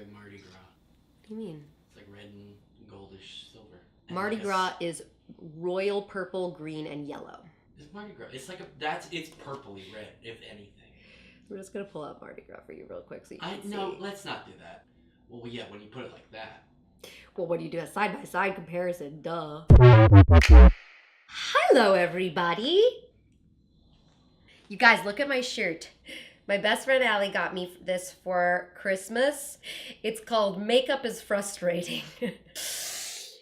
like Mardi Gras. What do you mean? It's like red and goldish silver. And Mardi like Gras is royal purple, green, and yellow. It's Mardi Gras. It's like it's purpley red, if anything. We're just gonna pull out Mardi Gras for you real quick so you can see. No, let's not do that. Well, yeah, when you put it like that. Well, what do you do? A side-by-side comparison, duh. Hello, everybody. You guys, look at my shirt. My best friend Allie got me this for Christmas. It's called Makeup is Frustrating. It's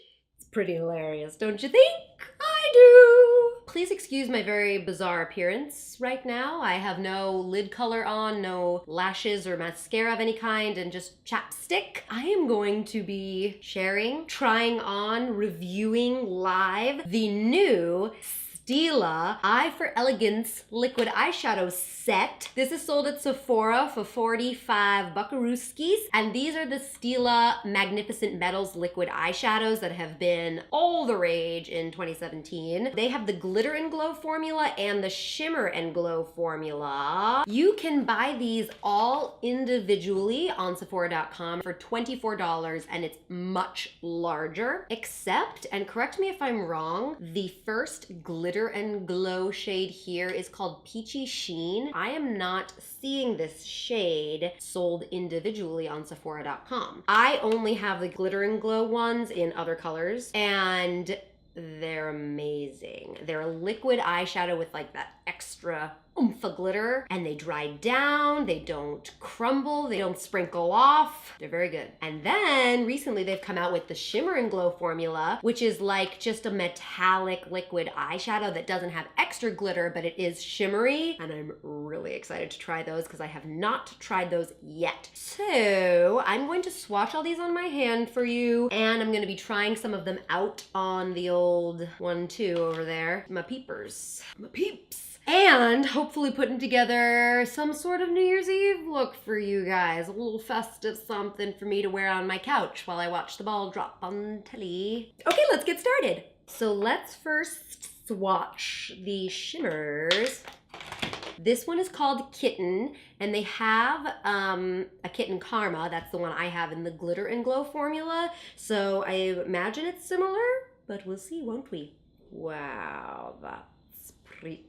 pretty hilarious, don't you think? I do. Please excuse my very bizarre appearance right now. I have no lid color on, no lashes or mascara of any kind, and just chapstick. I am going to be sharing, trying on, reviewing live the new Stila Eye for Elegance liquid eyeshadow set. This is sold at Sephora for 45 buckarooskies, and these are the Stila Magnificent Metals liquid eyeshadows that have been all the rage in 2017. They have the glitter and glow formula and the shimmer and glow formula. You can buy these all individually on Sephora.com for $24, and it's much larger, except, and correct me if I'm wrong, the first glitter and glow shade here is called Peachy Sheen. I am not seeing this shade sold individually on Sephora.com. I only have the glitter and glow ones in other colors, and they're amazing. They're a liquid eyeshadow with like that extra oomph of glitter, and they dry down, they don't crumble, they don't sprinkle off. They're very good. And then recently they've come out with the shimmer and glow formula, which is like just a metallic liquid eyeshadow that doesn't have extra glitter, but it is shimmery. And I'm really excited to try those because I have not tried those yet. So I'm going to swatch all these on my hand for you, and I'm going to be trying some of them out on the old 1-2 over there. My peepers. My peeps. And hopefully putting together some sort of New Year's Eve look for you guys. A little festive something for me to wear on my couch while I watch the ball drop on telly. Okay, let's get started. So let's first swatch the shimmers. This one is called Kitten, and they have a Kitten Karma. That's the one I have in the glitter and glow formula. So I imagine it's similar, but we'll see, won't we? Wow, that's pretty.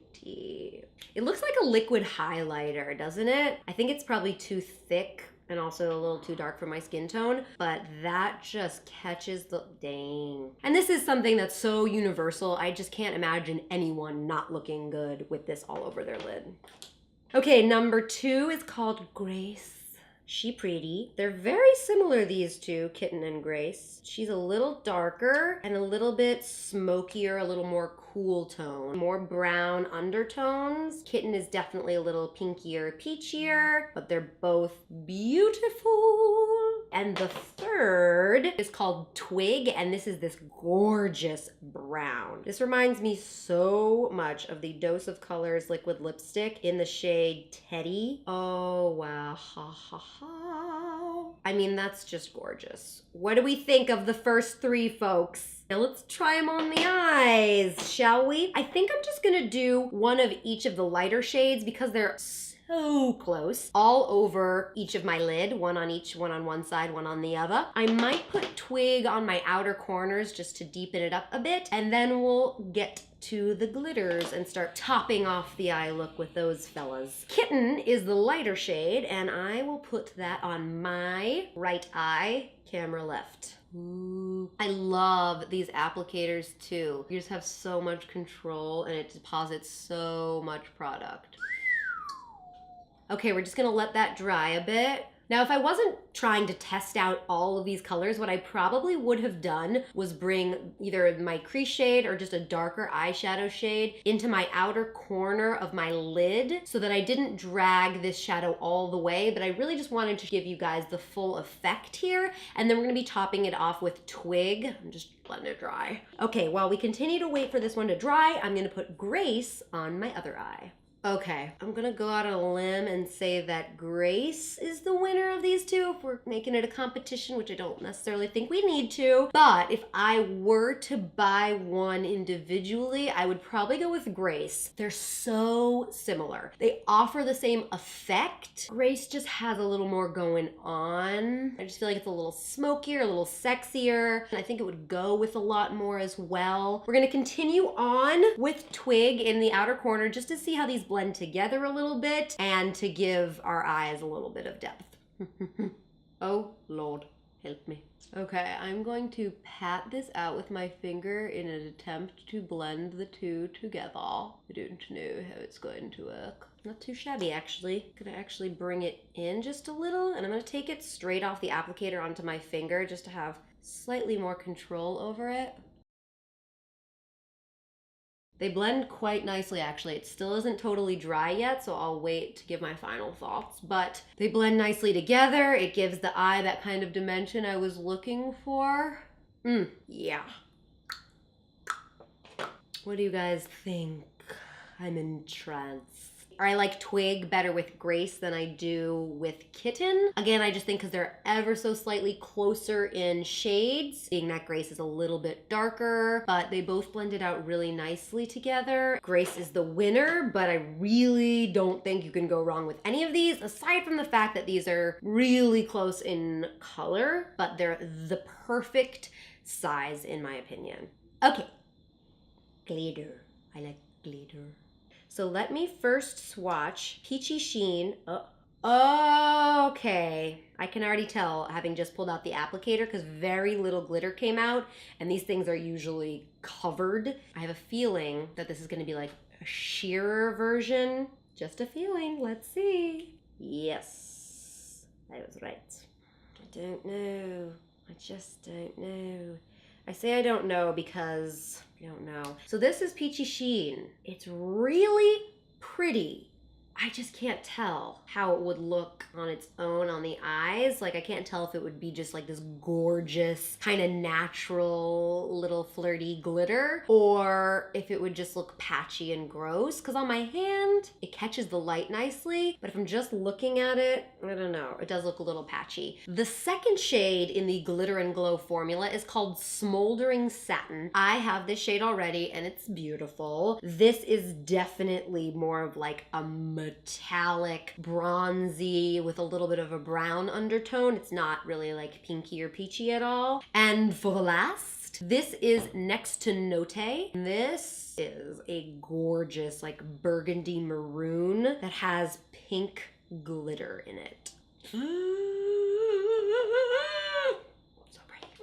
It looks like a liquid highlighter, doesn't it? I think it's probably too thick and also a little too dark for my skin tone, but that just catches the, dang. And this is something that's so universal, I just can't imagine anyone not looking good with this all over their lid. Okay, number 2 is called Grace. She pretty. They're very similar, these two, Kitten and Grace. She's a little darker and a little bit smokier, a little more cool tone. More brown undertones. Kitten is definitely a little pinkier, peachier, but they're both beautiful. And the third is called Twig, and this is this gorgeous brown. This reminds me so much of the Dose of Colors liquid lipstick in the shade Teddy. Oh, wow. Ha, ha, ha. I mean, that's just gorgeous. What do we think of the first 3, folks? Now let's try them on the eyes, shall we? I think I'm just gonna do one of each of the lighter shades because they're so close, all over each of my lid, one on each, one on one side, one on the other. I might put Twig on my outer corners just to deepen it up a bit, and then we'll get to the glitters and start topping off the eye look with those fellas. Kitten is the lighter shade, and I will put that on my right eye, camera left. Ooh. I love these applicators too. You just have so much control and it deposits so much product. Okay, we're just gonna let that dry a bit. Now, if I wasn't trying to test out all of these colors, what I probably would have done was bring either my crease shade or just a darker eyeshadow shade into my outer corner of my lid so that I didn't drag this shadow all the way, but I really just wanted to give you guys the full effect here. And then we're gonna be topping it off with Twig. I'm just letting it dry. Okay, while we continue to wait for this one to dry, I'm gonna put Grace on my other eye. Okay, I'm gonna go out on a limb and say that Grace is the winner of these two if we're making it a competition, which I don't necessarily think we need to. But if I were to buy one individually, I would probably go with Grace. They're so similar. They offer the same effect. Grace just has a little more going on. I just feel like it's a little smokier, a little sexier. And I think it would go with a lot more as well. We're gonna continue on with Twig in the outer corner just to see how these blend together a little bit and to give our eyes a little bit of depth. Oh Lord, help me. Okay, I'm going to pat this out with my finger in an attempt to blend the two together. I don't know how it's going to work. Not too shabby actually. I'm gonna actually bring it in just a little and I'm gonna take it straight off the applicator onto my finger just to have slightly more control over it. They blend quite nicely actually. It still isn't totally dry yet, so I'll wait to give my final thoughts, but they blend nicely together. It gives the eye that kind of dimension I was looking for. Yeah. What do you guys think? I'm entranced. I like Twig better with Grace than I do with Kitten. Again, I just think because they're ever so slightly closer in shades, being that Grace is a little bit darker, but they both blended out really nicely together. Grace is the winner, but I really don't think you can go wrong with any of these, aside from the fact that these are really close in color, but they're the perfect size in my opinion. Okay, glitter. I like glitter. So let me first swatch Peachy Sheen. Okay, I can already tell having just pulled out the applicator because very little glitter came out and these things are usually covered. I have a feeling that this is going to be like a sheerer version. Just a feeling. Let's see. Yes, I was right. I don't know. I just don't know. I say I don't know because I don't know. So this is Peachy Sheen. It's really pretty. I just can't tell how it would look on its own on the eyes. Like I can't tell if it would be just like this gorgeous kind of natural little flirty glitter or if it would just look patchy and gross. Because on my hand, it catches the light nicely. But if I'm just looking at it, I don't know. It does look a little patchy. The second shade in the Glitter and Glow formula is called Smoldering Satin. I have this shade already and it's beautiful. This is definitely more of like a metallic, bronzy with a little bit of a brown undertone. It's not really like pinky or peachy at all. And for the last, this is Next to Note. This is a gorgeous like burgundy maroon that has pink glitter in it.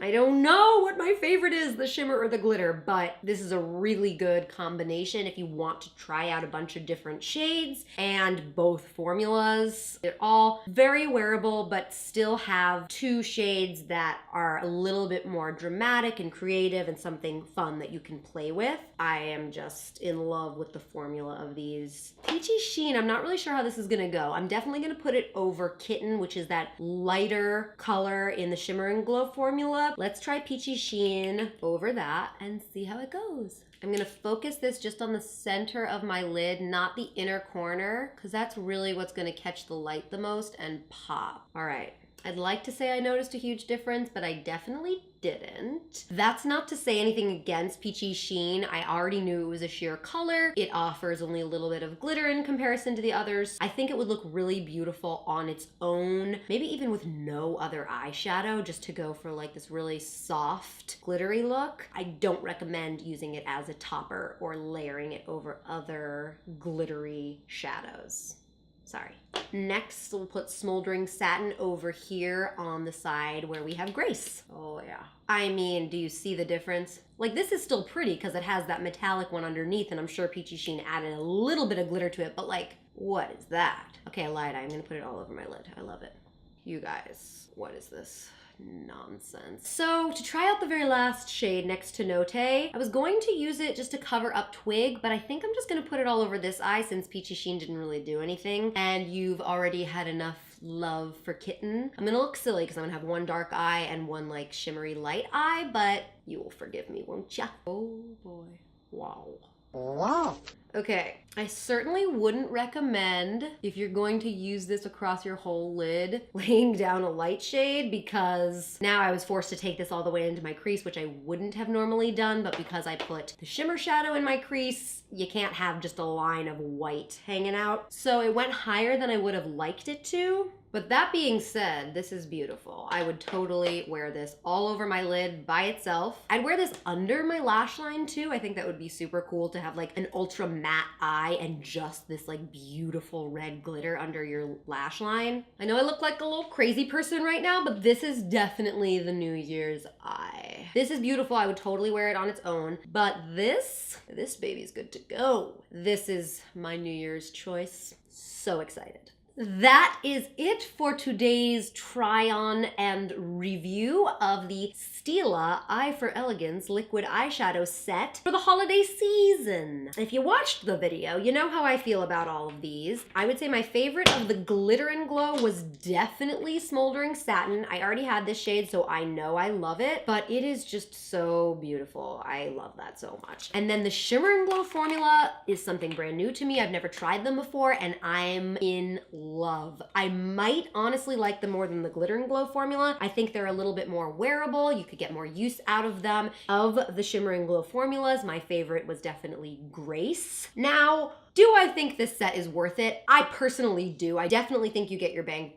I don't know what my favorite is, the shimmer or the glitter, but this is a really good combination if you want to try out a bunch of different shades and both formulas. They're all very wearable, but still have two shades that are a little bit more dramatic and creative and something fun that you can play with. I am just in love with the formula of these. Peachy Sheen, I'm not really sure how this is gonna go. I'm definitely gonna put it over Kitten, which is that lighter color in the Shimmer and Glow formula. Let's try Peachy Sheen over that and see how it goes. I'm gonna focus this just on the center of my lid, not the inner corner, because that's really what's gonna catch the light the most and pop. All right. I'd like to say I noticed a huge difference, but I definitely didn't. That's not to say anything against Peachy Sheen. I already knew it was a sheer color. It offers only a little bit of glitter in comparison to the others. I think it would look really beautiful on its own, maybe even with no other eyeshadow, just to go for like this really soft, glittery look. I don't recommend using it as a topper or layering it over other glittery shadows. Sorry. Next, we'll put Smoldering Satin over here on the side where we have Grace. Oh yeah. I mean, do you see the difference? Like this is still pretty because it has that metallic one underneath and I'm sure Peachy Sheen added a little bit of glitter to it, but like, what is that? Okay, I lied. I'm gonna put it all over my lid. I love it. You guys, what is this nonsense? So to try out the very last shade, Next to Note, I was going to use it just to cover up Twig, but I think I'm just gonna put it all over this eye since Peachy Sheen didn't really do anything and you've already had enough love for Kitten. I'm gonna look silly because I'm gonna have one dark eye and one like shimmery light eye, but you will forgive me, won't ya? Oh boy. Wow. Wow. Okay, I certainly wouldn't recommend, if you're going to use this across your whole lid, laying down a light shade, because now I was forced to take this all the way into my crease, which I wouldn't have normally done, but because I put the shimmer shadow in my crease, you can't have just a line of white hanging out. So it went higher than I would have liked it to. But that being said, this is beautiful. I would totally wear this all over my lid by itself. I'd wear this under my lash line too. I think that would be super cool to have like an ultra matte eye and just this like beautiful red glitter under your lash line. I know I look like a little crazy person right now, but this is definitely the New Year's eye. This is beautiful. I would totally wear it on its own. But this baby's good to go. This is my New Year's choice. So excited. That is it for today's try-on and review of the Stila Eye for Elegance liquid eyeshadow set for the holiday season. If you watched the video, you know how I feel about all of these. I would say my favorite of the glitter and glow was definitely Smoldering Satin. I already had this shade, so I know I love it, but it is just so beautiful. I love that so much. And then the Shimmer and Glow formula is something brand new to me. I've never tried them before, and I'm in love. I might honestly like them more than the Glitter and Glow formula. I think they're a little bit more wearable. You could get more use out of them. Of the Shimmer and Glow formulas, my favorite was definitely Grace. Now, do I think this set is worth it? I personally do. I definitely think you get your a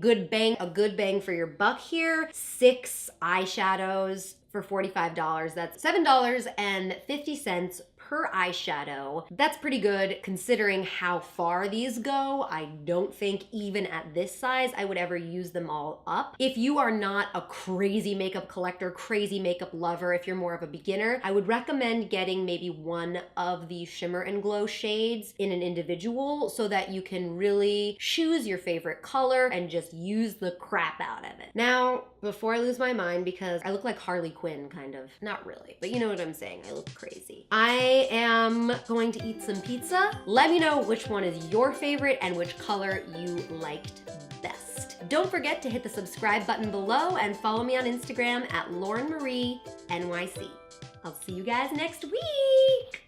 good bang for your buck here. 6 eyeshadows for $45. That's $7.50 per eyeshadow. That's pretty good considering how far these go. I don't think even at this size I would ever use them all up. If you are not a crazy makeup collector, crazy makeup lover, if you're more of a beginner, I would recommend getting maybe one of the Shimmer and Glow shades in an individual so that you can really choose your favorite color and just use the crap out of it. Now, before I lose my mind, because I look like Harley Quinn, kind of. Not really, but you know what I'm saying. I look crazy. I am going to eat some pizza. Let me know which one is your favorite and which color you liked best. Don't forget to hit the subscribe button below and follow me on Instagram at laurenmarienyc. I'll see you guys next week.